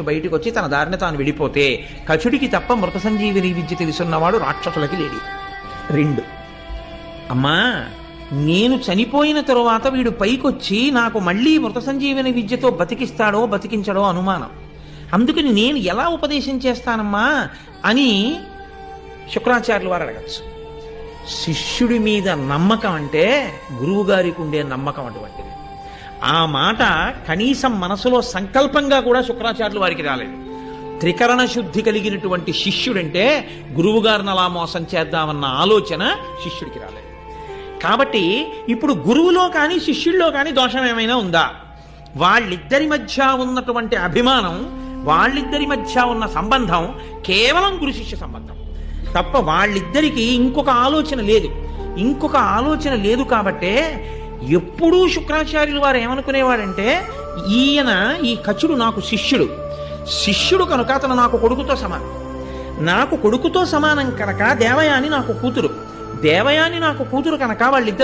బయటికి వచ్చి తన దారిని తాను విడిపోతే కచుడికి తప్ప మృత సంజీవిని విద్య తెలుసున్నవాడు రాక్షసులకి లేడి. 2, అమ్మా నేను చనిపోయిన తరువాత వీడు పైకొచ్చి నాకు మళ్ళీ మృత సంజీవిని విద్యతో బతికిస్తాడో బతికించడో అనుమానం. అందుకని నేను ఎలా ఉపదేశం చేస్తానమ్మా అని శుక్రాచార్యుల వారు అడగచ్చు. శిష్యుడి మీద నమ్మకం అంటే గురువుగారికి ఉండే నమ్మకం అటువంటిది. ఆ మాట కనీసం మనసులో సంకల్పంగా కూడా శుక్రాచార్యుల వారికి రాలేదు. త్రికరణ శుద్ధి కలిగినటువంటి శిష్యుడంటే గురువుగారిని అలా మోసం చేద్దామన్న ఆలోచన శిష్యుడికి రాలేదు. కాబట్టి ఇప్పుడు గురువులో కానీ శిష్యుల్లో కానీ దోషం ఏమైనా ఉందా? వాళ్ళిద్దరి మధ్య ఉన్నటువంటి అభిమానం, వాళ్ళిద్దరి మధ్య ఉన్న సంబంధం కేవలం గురు శిష్య సంబంధం తప్ప వాళ్ళిద్దరికీ ఇంకొక ఆలోచన లేదు. ఇంకొక ఆలోచన లేదు కాబట్టే ఎప్పుడూ శుక్రాచార్యులు వారు ఏమనుకునేవాడంటే, ఈయన ఈ కచుడు నాకు శిష్యుడు కనుక అతను నాకు కొడుకుతో సమానం. నాకు కొడుకుతో సమానం కనుక దేవయాని నాకు కూతురు కనుక వాళ్ళిద్దరు